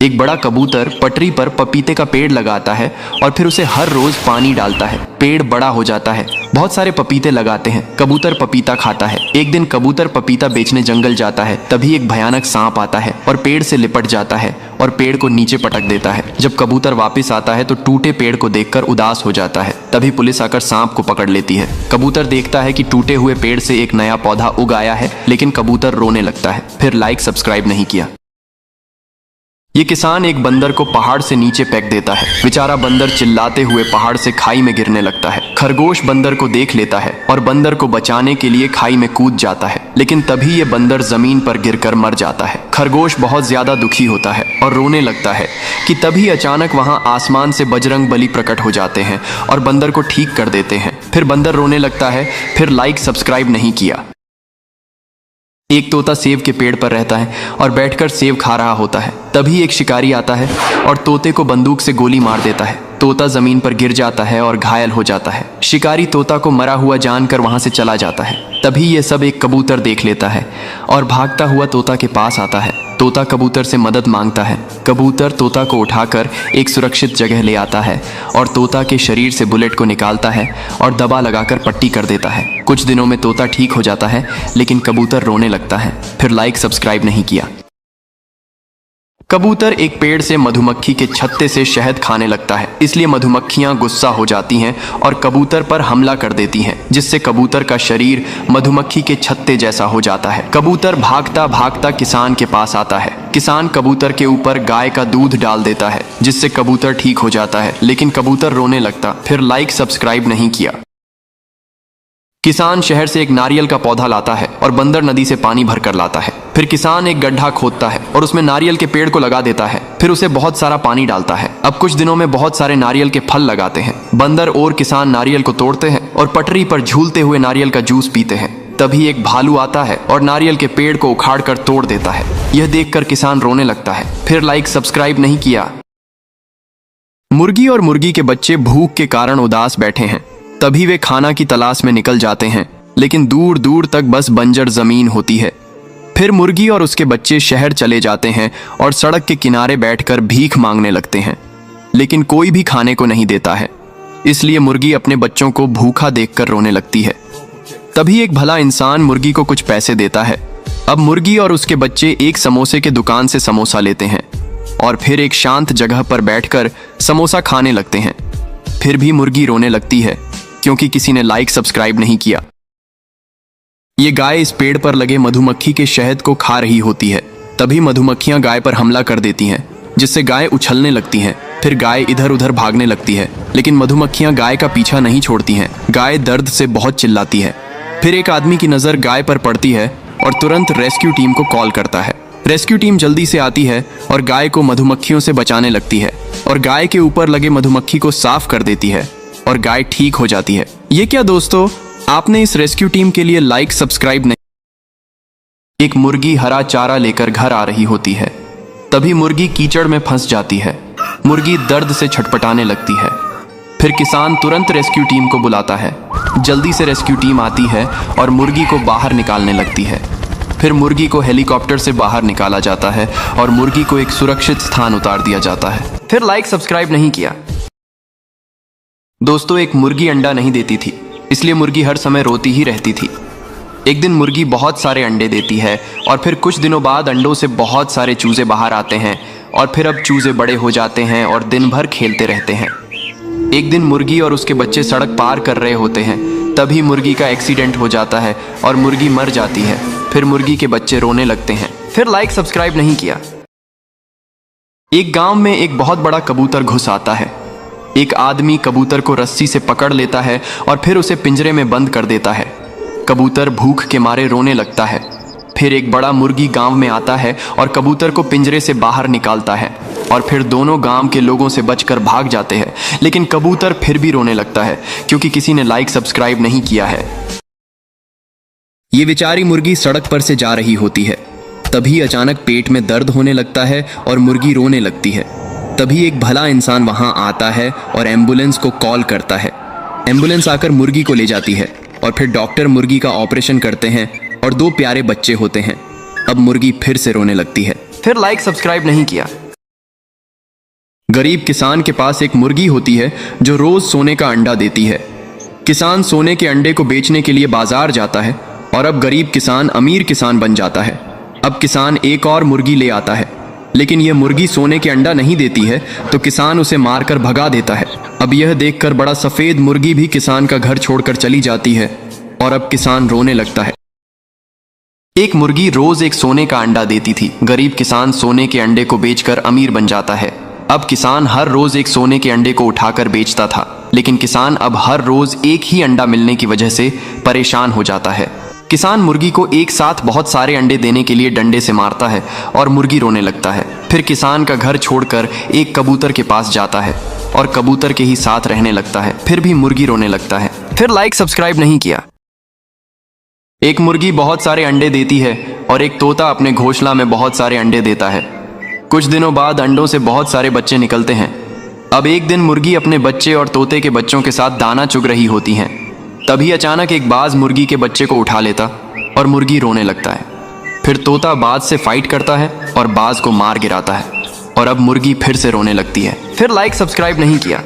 एक बड़ा कबूतर पटरी पर पपीते का पेड़ लगाता है और फिर उसे हर रोज पानी डालता है। पेड़ बड़ा हो जाता है, बहुत सारे पपीते लगाते हैं। कबूतर पपीता खाता है। एक दिन कबूतर पपीता बेचने जंगल जाता है, तभी एक भयानक सांप आता है और पेड़ से लिपट जाता है और पेड़ को नीचे पटक देता है। जब कबूतर वापस आता है तो टूटे पेड़ को देखकर उदास हो जाता है। तभी पुलिस आकर सांप को पकड़ लेती है। कबूतर देखता है कि टूटे हुए पेड़ से एक नया पौधा उग आया है, लेकिन कबूतर रोने लगता है। फिर लाइक सब्सक्राइब नहीं किया। ये किसान एक बंदर को पहाड़ से नीचे फेंक देता है। बेचारा बंदर चिल्लाते हुए पहाड़ से खाई में गिरने लगता है। खरगोश बंदर को देख लेता है और बंदर को बचाने के लिए खाई में कूद जाता है, लेकिन तभी ये बंदर जमीन पर गिरकर मर जाता है। खरगोश बहुत ज्यादा दुखी होता है और रोने लगता है कि तभी अचानक वहां आसमान से बजरंग बली प्रकट हो जाते हैं और बंदर को ठीक कर देते हैं। फिर बंदर रोने लगता है। फिर लाइक सब्सक्राइब नहीं किया। एक तोता सेब के पेड़ पर रहता है और बैठकर सेब खा रहा होता है। तभी एक शिकारी आता है और तोते को बंदूक से गोली मार देता है। तोता जमीन पर गिर जाता है और घायल हो जाता है। शिकारी तोता को मरा हुआ जानकर वहां से चला जाता है। तभी ये सब एक कबूतर देख लेता है और भागता हुआ तोता के पास आता है। तोता कबूतर से मदद मांगता है। कबूतर तोता को उठाकर एक सुरक्षित जगह ले आता है और तोता के शरीर से बुलेट को निकालता है और दबा लगाकर पट्टी कर देता है। कुछ दिनों में तोता ठीक हो जाता है, लेकिन कबूतर रोने लगता है। फिर लाइक सब्सक्राइब नहीं किया। कबूतर एक पेड़ से मधुमक्खी के छत्ते से शहद खाने लगता है, इसलिए मधुमक्खियां गुस्सा हो जाती हैं और कबूतर पर हमला कर देती हैं, जिससे कबूतर का शरीर मधुमक्खी के छत्ते जैसा हो जाता है। कबूतर भागता भागता किसान के पास आता है। किसान कबूतर के ऊपर गाय का दूध डाल देता है, जिससे कबूतर ठीक हो जाता है, लेकिन कबूतर रोने लगता। फिर लाइक सब्सक्राइब नहीं किया। किसान शहर से एक नारियल का पौधा लाता है और बंदर नदी से पानी भरकर लाता है। फिर किसान एक गड्ढा खोदता है और उसमें नारियल के पेड़ को लगा देता है। फिर उसे बहुत सारा पानी डालता है। अब कुछ दिनों में बहुत सारे नारियल के फल लगाते हैं। बंदर और किसान नारियल को तोड़ते हैं और पटरी पर झूलते हुए नारियल का जूस पीते हैं। तभी एक भालू आता है और नारियल के पेड़ को उखाड़ कर तोड़ देता है। यह देखकर किसान रोने लगता है। फिर लाइक सब्सक्राइब नहीं किया। मुर्गी और मुर्गी के बच्चे भूख के कारण उदास बैठे हैं। तभी वे खाना की तलाश में निकल जाते हैं, लेकिन दूर दूर तक बस बंजर जमीन होती है। फिर मुर्गी और उसके बच्चे शहर चले जाते हैं और सड़क के किनारे बैठकर भीख मांगने लगते हैं, लेकिन कोई भी खाने को नहीं देता है। इसलिए मुर्गी अपने बच्चों को भूखा देखकर रोने लगती है। तभी एक भला इंसान मुर्गी को कुछ पैसे देता है। अब मुर्गी और उसके बच्चे एक समोसे के दुकान से समोसा लेते हैं और फिर एक शांत जगह पर बैठकर समोसा खाने लगते हैं। फिर भी मुर्गी रोने लगती है, क्योंकि किसी ने लाइक सब्सक्राइब नहीं किया। ये गाय इस पेड़ पर लगे मधुमक्खी के शहद को खा रही होती है। तभी मधुमक्खियां गाय पर हमला कर देती हैं, जिससे गाय उछलने लगती है। फिर गाय इधर उधर भागने लगती है, लेकिन मधुमक्खियां गाय का पीछा नहीं छोड़ती हैं। गाय दर्द से बहुत चिल्लाती है। फिर एक आदमी की नजर गाय पर पड़ती है और तुरंत रेस्क्यू टीम को कॉल करता है। रेस्क्यू टीम जल्दी से आती है और गाय को मधुमक्खियों से बचाने लगती है और गाय के ऊपर लगे मधुमक्खी को साफ कर देती है और गाय ठीक हो जाती है। ये क्या दोस्तों, आपने इस रेस्क्यू टीम के लिए लाइक सब्सक्राइब नहीं। एक मुर्गी हरा चारा लेकर घर आ रही होती है। तभी मुर्गी कीचड़ में फंस जाती है। मुर्गी दर्द से छटपटाने लगती है। फिर किसान तुरंत रेस्क्यू टीम को बुलाता है। जल्दी से रेस्क्यू टीम आती है और मुर्गी को बाहर निकालने लगती है। फिर मुर्गी को हेलीकॉप्टर से बाहर निकाला जाता है और मुर्गी को एक सुरक्षित स्थान उतार दिया जाता है। फिर लाइक सब्सक्राइब नहीं किया। दोस्तों, एक मुर्गी अंडा नहीं देती थी, इसलिए मुर्गी हर समय रोती ही रहती थी। एक दिन मुर्गी बहुत सारे अंडे देती है और फिर कुछ दिनों बाद अंडों से बहुत सारे चूजे बाहर आते हैं और फिर अब चूजे बड़े हो जाते हैं और दिन भर खेलते रहते हैं। एक दिन मुर्गी और उसके बच्चे सड़क पार कर रहे होते हैं। तभी मुर्गी का एक्सीडेंट हो जाता है और मुर्गी मर जाती है। फिर मुर्गी के बच्चे रोने लगते हैं। फिर लाइक सब्सक्राइब नहीं किया। एक गांव में एक बहुत बड़ा कबूतर घुस आता है। एक आदमी कबूतर को रस्सी से पकड़ लेता है और फिर उसे पिंजरे में बंद कर देता है। कबूतर भूख के मारे रोने लगता है। फिर एक बड़ा मुर्गी गांव में आता है और कबूतर को पिंजरे से बाहर निकालता है और फिर दोनों गांव के लोगों से बचकर भाग जाते हैं, लेकिन कबूतर फिर भी रोने लगता है, क्योंकि किसी ने लाइक सब्सक्राइब नहीं किया है। ये बेचारी मुर्गी सड़क पर से जा रही होती है। तभी अचानक पेट में दर्द होने लगता है और मुर्गी रोने लगती है। तभी एक भला इंसान वहां आता है और एम्बुलेंस को कॉल करता है। एम्बुलेंस आकर मुर्गी को ले जाती है और फिर डॉक्टर मुर्गी का ऑपरेशन करते हैं और 2 प्यारे बच्चे होते हैं। अब मुर्गी फिर से रोने लगती है। फिर लाइक सब्सक्राइब नहीं किया। गरीब किसान के पास एक मुर्गी होती है जो रोज सोने का अंडा देती है। किसान सोने के अंडे को बेचने के लिए बाजार जाता है और अब गरीब किसान अमीर किसान बन जाता है। अब किसान एक और मुर्गी ले आता है, लेकिन यह मुर्गी सोने के अंडा नहीं देती है तो किसान उसे मारकर भगा देता है। अब यह देखकर बड़ा सफेद मुर्गी भी किसान का घर छोड़कर चली जाती है और अब किसान रोने लगता है। एक मुर्गी रोज एक सोने का अंडा देती थी। गरीब किसान सोने के अंडे को बेचकर अमीर बन जाता है। अब किसान हर रोज एक सोने के अंडे को उठाकर बेचता था, लेकिन किसान अब हर रोज एक ही अंडा मिलने की वजह से परेशान हो जाता है। किसान मुर्गी को एक साथ बहुत सारे अंडे देने के लिए डंडे से मारता है और मुर्गी रोने लगता है। फिर किसान का घर छोड़कर एक कबूतर के पास जाता है और कबूतर के ही साथ रहने लगता है। फिर भी मुर्गी रोने लगता है। फिर लाइक सब्सक्राइब नहीं किया। एक मुर्गी बहुत सारे अंडे देती है और एक तोता अपने घोंसला में बहुत सारे अंडे देता है। कुछ दिनों बाद अंडों से बहुत सारे बच्चे निकलते हैं। अब एक दिन मुर्गी अपने बच्चे और तोते के बच्चों के साथ दाना चुग रही होती हैं। तभी अचानक एक बाज मुर्गी के बच्चे को उठा लेता और मुर्गी रोने लगता है। फिर तोता बाज से फाइट करता है और बाज को मार गिराता है और अब मुर्गी फिर से रोने लगती है। फिर लाइक सब्सक्राइब नहीं किया।